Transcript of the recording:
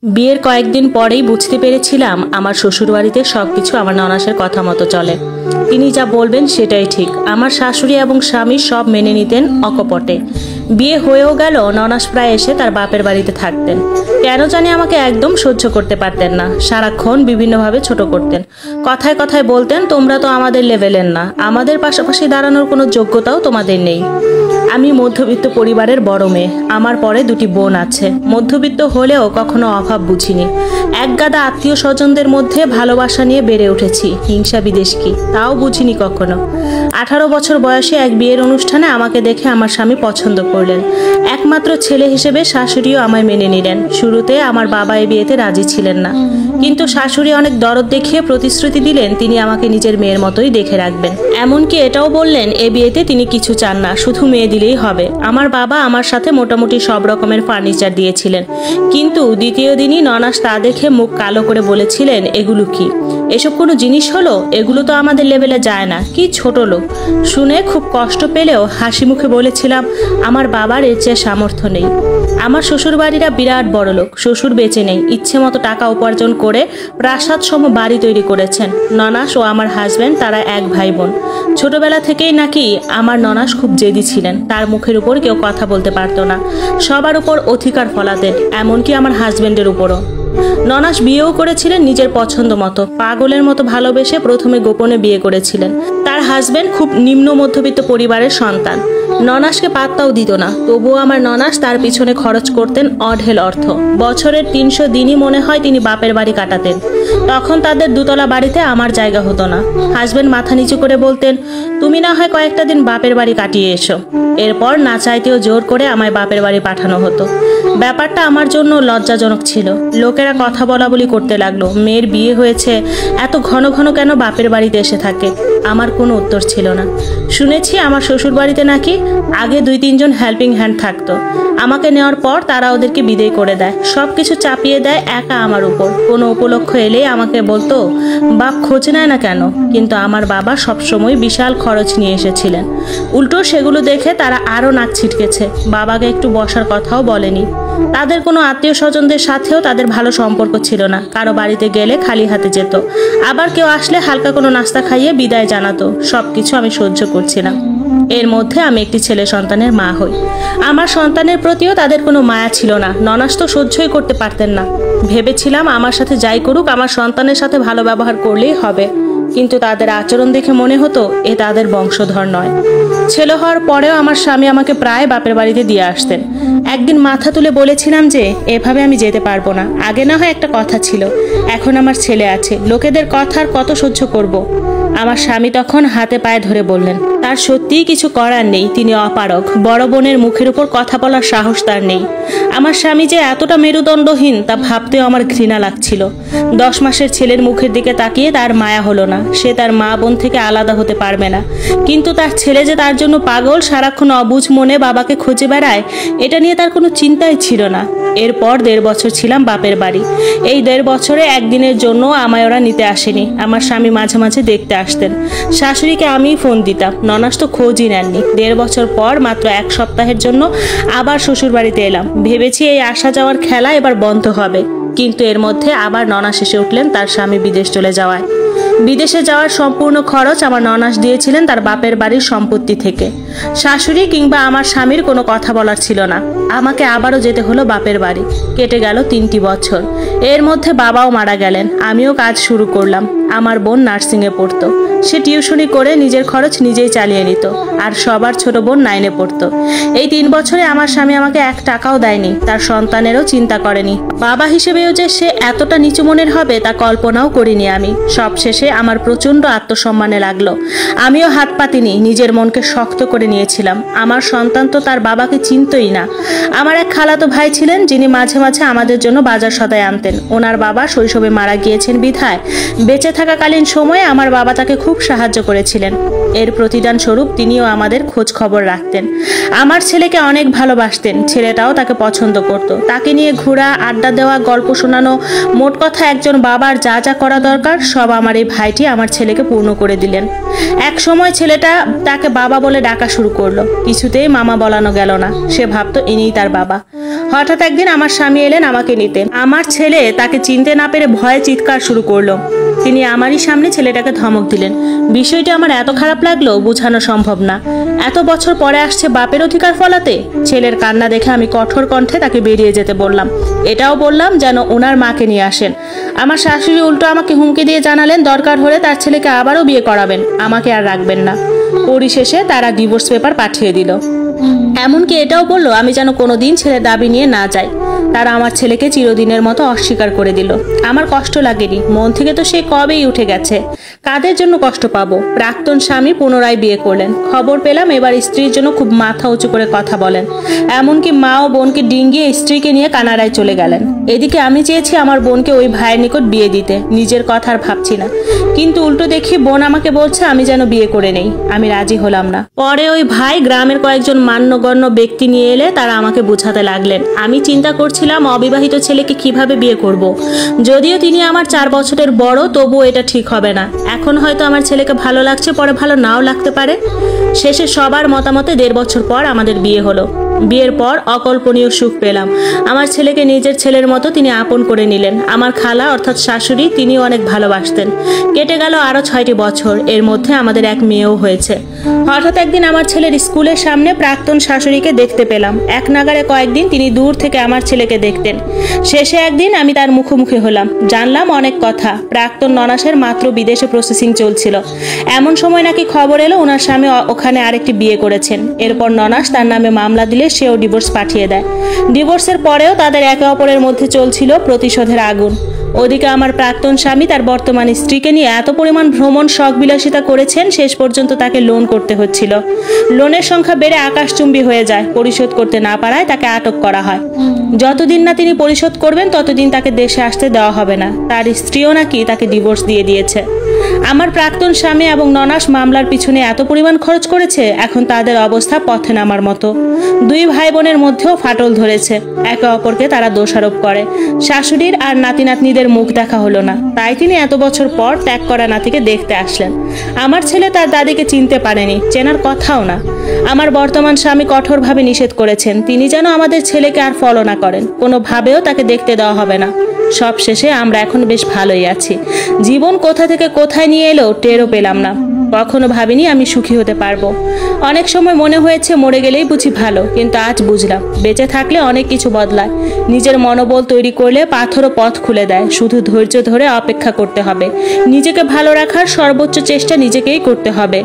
বিয়ের কয়েকদিন পরেই বুঝতে পেরেছিলাম আমার শ্বশুরবাড়িতে সবকিছু আমার ননাসের কথা মতো চলে। তিনি যা বলবেন সেটাই ঠিক। আমার শাশুড়ি এবং স্বামী সব মেনে নিতেন অকপটে। বিয়ে হয়েও গেল, ননাস প্রায় এসে তার বাপের বাড়িতে থাকতেন। কেন জানি আমাকে একদম সহ্য করতে পারতেন না। সারাক্ষণ বিভিন্নভাবে ছোট করতেন। কথায় কথায় বলতেন, তোমরা তো আমাদের লেভেলের না, আমাদের পাশাপাশি দাঁড়ানোর কোনো যোগ্যতাও তোমাদের নেই। আমি মধ্যবিত্ত পরিবারের বড় মেয়ে। আমার পরে দুটি বোন আছে। মধ্যবিত্ত হলেও কখনো অভাব বুঝিনি। একগাদা আত্মীয় স্বজনদের মধ্যে ভালোবাসা নিয়ে বেড়ে উঠেছি। হিংসা বিদেশ কি তাও বুঝিনি কখনো। 18 বছর বয়সে এক বিয়ের অনুষ্ঠানে আমাকে দেখে আমার স্বামী পছন্দ করলেন। একমাত্র ছেলে হিসেবে শাশুড়িও আমায় মেনে নিলেন। শুরুতে আমার বাবা এই বিয়েতে রাজি ছিলেন না, কিন্তু শাশুড়ি অনেক দরদ দেখিয়ে প্রতিশ্রুতি দিলেন তিনি আমাকে নিজের মেয়ের মতোই দেখে রাখবেন। এমনকি এটাও বললেন এ বিয়েতে তিনি কিছু চান না, শুধু মেয়ে দিলেই হবে। আমার বাবা আমার সাথে মোটামুটি সব রকমের ফার্নিচার দিয়েছিলেন, কিন্তু দ্বিতীয় দিনই ননাস তা দেখে মুখ কালো করে বলেছিলেন, এগুলো কি? এসব কোনো জিনিস হলো? এগুলো তো আমাদের লেভেলে যায় না, কি ছোট লোক। শুনে খুব কষ্ট পেলেও হাসি মুখে বলেছিলাম, আমার বাবার এর চেয়ে সামর্থ্য নেই। আমার শ্বশুরবাড়িরা বিরাট বড় লোক। শ্বশুর বেঁচে নেই, ইচ্ছে মতো টাকা উপার্জন করে প্রাসাদ সম বাড়ি তৈরি করেছেন। ননাস ও আমার হাজব্যান্ড তারা এক ভাই বোন। ছোটবেলা থেকেই নাকি আমার ননাস খুব জেদি ছিলেন। তার মুখের উপর কেউ কথা বলতে পারতো না। সবার উপর অধিকার ফলাতেন, এমনকি আমার হাজব্যান্ডের উপরও। ননাস বিয়েও করেছিলেন নিজের পছন্দ মতো। পাগলের মতো ভালোবেসে প্রথমে গোপনে বিয়ে করেছিলেন। তার হাজব্যান্ড খুব নিম্ন মধ্যবিত্ত পরিবারের সন্তান। ননাসকে পাত্তাও দিত না, তবুও আমার ননাস তার পিছনে খরচ করতেন অঢেল অর্থ। বছরের 300 দিনই মনে হয় তিনি বাপের বাড়ি কাটাতেন। তখন তাদের দুতলা বাড়িতে আমার জায়গা হতো না। হাজব্যান্ড মাথা নিচু করে বলতেন, তুমি না হয় কয়েকটা দিন বাপের বাড়ি কাটিয়ে এসো। এরপর না চাইতেও জোর করে আমায় বাপের বাড়ি পাঠানো হতো। ব্যাপারটা আমার জন্য লজ্জাজনক ছিল। লোকেরা কথা বলাবলি করতে লাগলো, মেয়ের বিয়ে হয়েছে, এত ঘন ঘন কেন বাপের বাড়িতে এসে থাকে? আমার কোনো উত্তর ছিল না। শুনেছি আমার শ্বশুর বাড়িতে নাকি আগে 2-3 জন হেল্পিং হ্যান্ড থাকতো। আমাকে নেওয়ার পর তারা ওদেরকে বিদায় করে দেয়। সবকিছু চাপিয়ে দেয় একা আমার উপর। কোনো উপলক্ষ এলেই আমাকে বলতো, বাপ খোঁজ নেয় না কেন? কিন্তু আমার বাবা সবসময় বিশাল খরচ নিয়ে এসেছিলেন। উল্টো সেগুলো দেখে তারা আরও নাক ছিটকেছে। বাবাকে একটু বসার কথাও বলেনি। তাদের কোনো আত্মীয় স্বজনদের সাথেও তাদের ভালো সম্পর্ক ছিল না। কারো বাড়িতে গেলে খালি হাতে যেত, আবার কেউ আসলে হালকা কোনো নাস্তা খাইয়ে বিদায় জানাতো। সবকিছু আমি সহ্য করছিলাম। এর মধ্যে আমি একটি ছেলে সন্তানের মা হই। আমার সন্তানের প্রতিও তাদের কোনো মায়া ছিল না। ননাস তো সহ্যই করতে পারতেন না। ভেবেছিলাম আমার সাথে যাই করুক, আমার সন্তানের সাথে ভালো ব্যবহার করলেই হবে। কিন্তু তাদের আচরণ দেখে মনে হতো এ তাদের বংশধর নয়। ছেলে হওয়ার পরেও আমার স্বামী আমাকে প্রায় বাপের বাড়িতে দিয়ে আসতেন। একদিন মাথা তুলে বলেছিলাম যে এভাবে আমি যেতে পারবো না। আগে না হয় একটা কথা ছিল, এখন আমার ছেলে আছে, লোকেদের কথা আর কত সহ্য করব। আমার স্বামী তখন হাতে পায়ে ধরে বললেন, তার সত্যিই কিছু করার নেই, তিনি অপারগ। বড় বোনের মুখের উপর কথা বলার সাহস তার নেই। আমার স্বামী যে এতটা মেরুদণ্ডহীন তা ভাবতেও আমার ঘৃণা লাগছিল। 10 মাসের ছেলের মুখের দিকে তাকিয়ে তার মায়া হলো না। সে তার মা বোন থেকে আলাদা হতে পারবে না, কিন্তু তার ছেলে যে তার জন্য পাগল, সারাক্ষণ অবুঝ মনে বাবাকে খুঁজে বেড়ায়, এটা নিয়ে তার কোনো চিন্তাই ছিল না। এরপর 1.5 বছর ছিলাম বাপের বাড়ি। এই 1.5 বছরে একদিনের জন্য আমায় ওরা নিতে আসেনি। আমার স্বামী মাঝে মাঝে দেখতে আসতেন। শাশুড়িকে আমিই ফোন দিতাম, ননাস তো খোঁজই নেননি। 1.5 বছর পর মাত্র 1 সপ্তাহের জন্য আবার শ্বশুর বাড়িতে এলাম। ভেবেছি এই আসা যাওয়ার খেলা এবার বন্ধ হবে, কিন্তু এর মধ্যে আবার ননাস এসে উঠলেন তার স্বামী বিদেশ চলে যাওয়ায়। বিদেশে যাওয়ার সম্পূর্ণ খরচ আমার ননাস দিয়েছিলেন তার বাপের বাড়ির সম্পত্তি থেকে। শাশুড়ি কিংবা আমার স্বামীর কোনো কথা বলার ছিল না। আমাকে আবারও যেতে হলো বাপের বাড়ি। কেটে গেল 3টি বছর। এর মধ্যে বাবাও মারা গেলেন। আমিও কাজ শুরু করলাম। আমার বোন নার্সিংয়ে পড়তো। সে টিউশনি করে নিজের খরচ নিজেই চালিয়ে নিত, আর সবার ছোট বোন 9-এ পড়তো। এই 3 বছরে আমার স্বামী আমাকে 1 টাকাও দেয়নি, তার সন্তানেরও চিন্তা করেনি। বাবা হিসেবেও যে সে এতটা নিচু মনের হবে তা কল্পনাও করিনি আমি। সবশেষে আমার প্রচণ্ড আত্মসম্মানে লাগলো। আমিও হাত পাতিনি, নিজের মনকে শক্ত করে নিয়েছিলাম। আমার সন্তান তো তার বাবাকে চিনতই না। আমার এক খালাতো ভাই ছিলেন যিনি মাঝে মাঝে আমাদের জন্য বাজার সদাই আনতেন। ওনার বাবা শৈশবে মারা গিয়েছেন বিধায় বেঁচে থাকাকালীন সময়ে আমার বাবা তাকে খুব খুব সাহায্য করেছিলেন। এর প্রতিদান স্বরূপ তিনিও আমাদের খোঁজ খবর রাখতেন। আমার ছেলেকে অনেক ভালোবাসতেন, ছেলেটাও তাকে পছন্দ করত। তাকে নিয়ে ঘোরা, আড্ডা দেওয়া, গল্প শোনানো, মোট কথা একজন বাবার যা যা করা দরকার সব আমার এই ভাইটি আমার ছেলেকে পূর্ণ করে দিলেন। এক সময় ছেলেটা তাকে বাবা বলে ডাকা শুরু করলো। কিছুতেই মামা বলানো গেল না, সে ভাবতো ইনিই তার বাবা। হঠাৎ একদিন আমার স্বামী এলেন আমাকে নিতে। আমার ছেলে তাকে চিনতে না পেরে ভয়ে চিৎকার শুরু করলো। তিনি আমারই সামনে ছেলেটাকে ধমক দিলেন। বিষয়টা আমার এত খারাপ লাগলো, বোঝানো সম্ভব না। এত বছর পরে আসছে বাপের অধিকার ফলাতে। ছেলের কান্না দেখে আমি কঠোর কণ্ঠে তাকে বেরিয়ে যেতে বললাম। এটাও বললাম যেন ওনার মাকে নিয়ে আসেন। আমার শাশুড়ি উল্টো আমাকে হুমকি দিয়ে জানালেন দরকার হলে তার ছেলেকে আবারও বিয়ে করাবেন, আমাকে আর রাখবেন না। পরিশেষে তারা ডিভোর্স পেপার পাঠিয়ে দিল। এমনকি এটাও বললো আমি যেন কোনোদিন ছেলের দাবি নিয়ে না যাই। তারা আমার ছেলেকে চিরদিনের মতো অস্বীকার করে দিল। আমার কষ্ট লাগেনি, মন থেকে তো সে কবেই উঠে গেছে। কাদের জন্য কষ্ট পাবো? প্রাক্তন স্বামী পুনরায় বিয়ে করলেন। খবর পেলাম এবার স্ত্রীর জন্য খুব মাথা উঁচু করে কথা বলেন। এমনকি মা ও বোনকে ডিঙ্গিয়ে স্ত্রীকে নিয়ে কানাডায় চলে গেলেন। এদিকে আমি চেয়েছি আমার বোনকে ওই ভাইয়ের নিকট বিয়ে দিতে, নিজের কথা আর ভাবছি না। কিন্তু উল্টো দেখি বোন আমাকে বলছে আমি যেন বিয়ে করে নেই। আমি রাজি হলাম না। পরে ওই ভাই গ্রামের কয়েকজন মান্যগণ্য ব্যক্তি নিয়ে এলে তারা আমাকে বোঝাতে লাগলেন। আমি চিন্তা করছিলাম অবিবাহিত ছেলেকে কিভাবে বিয়ে করব। যদিও তিনি আমার 4 বছরের বড়, তবুও এটা ঠিক হবে না। এখন হয়তো আমার ছেলেকে ভালো লাগছে, পরে ভালো নাও লাগতে পারে। শেষে সবার মতামতে 1.5 বছর পর আমাদের বিয়ে হলো। বিয়ের পর অকল্পনীয় সুখ পেলাম। আমার ছেলেকে নিজের ছেলের মতো তিনি আপন করে নিলেন। আমার খালা অর্থাৎ শাশুড়ি তিনিও অনেক ভালোবাসতেন। কেটে গেল আরো 6টি বছর। এর মধ্যে আমাদের এক মেয়েও হয়েছে। হঠাৎ একদিন আমার ছেলের স্কুলের সামনে প্রাক্তন শাশুড়িকে দেখতে পেলাম। এক নাগারে কয়েকদিন তিনি দূর থেকে আমার ছেলেকে দেখতেন। শেষে একদিন আমি তার মুখোমুখি হলাম। জানলাম অনেক কথা। প্রাক্তন ননাসের মাত্র বিদেশে প্রসেসিং চলছিল। এমন সময় নাকি খবর এলো ওনার স্বামী ওখানে আরেকটি বিয়ে করেছেন। এরপর ননাস তার নামে মামলা দিলে সেও ডিভোর্স পাঠিয়ে দেয়। ডিভোর্সের পরেও তাদের একে অপরের মধ্যে চলছিল প্রতিশোধের আগুন। ওদিকে আমার প্রাক্তন স্বামী তার বর্তমান স্ত্রীকে নিয়ে এত পরিমাণ ভ্রমণ শখ বিলাসিতা করেছেন, শেষ পর্যন্ত তাকে লোন করতে হচ্ছিল। লোনের সংখ্যা বেড়ে আকাশচুম্বী হয়ে যায়। পরিশোধ করতে না পারায় তাকে আটক করা হয়। যতদিন না তিনি পরিশোধ করবেন ততদিন তাকে দেশে আসতে দেওয়া হবে না। তার স্ত্রীও নাকি তাকে ডিভোর্স দিয়ে দিয়েছে। আমার প্রাক্তন স্বামী এবং ননাস মামলার পিছনে এত পরিমাণ খরচ করেছে, এখন তাদের অবস্থা পথে নামার মতো। 2 ভাই বোনের মধ্যেও ফাটল ধরেছে। একে অপরকে তারা দোষারোপ করে। শাশুড়ির আর নাতি নাতনিদের মুখ দেখা হলো না, তাই তিনি এত বছর পর ত্যাগ করা নাতিকে দেখতে আসলেন। আমার ছেলে তার দাদিকে চিনতে পারেনি, চেনার কথাও না। আমার বর্তমান স্বামী কঠোরভাবে নিষেধ করেছেন তিনি যেন আমাদের ছেলেকে আর ফলো না করেন, কোনোভাবেও তাকে দেখতে দেওয়া হবে না। সব শেষে আমরা এখন বেশ ভালোই আছি। জীবন কোথা থেকে কোথায় নিয়ে এলো টেরও পেলাম না। কখনো ভাবিনি আমি সুখী হতে পারবো। অনেক সময় মনে হয়েছে মরে গেলেই বুঝি ভালো, কিন্তু আজ বুঝলাম বেঁচে থাকলে অনেক কিছু বদলায়। নিজের মনোবল তৈরি করলে পাথরও পথ খুলে দেয়। শুধু ধৈর্য ধরে অপেক্ষা করতে হবে। নিজেকে ভালো রাখার সর্বোচ্চ চেষ্টা নিজেকেই করতে হবে।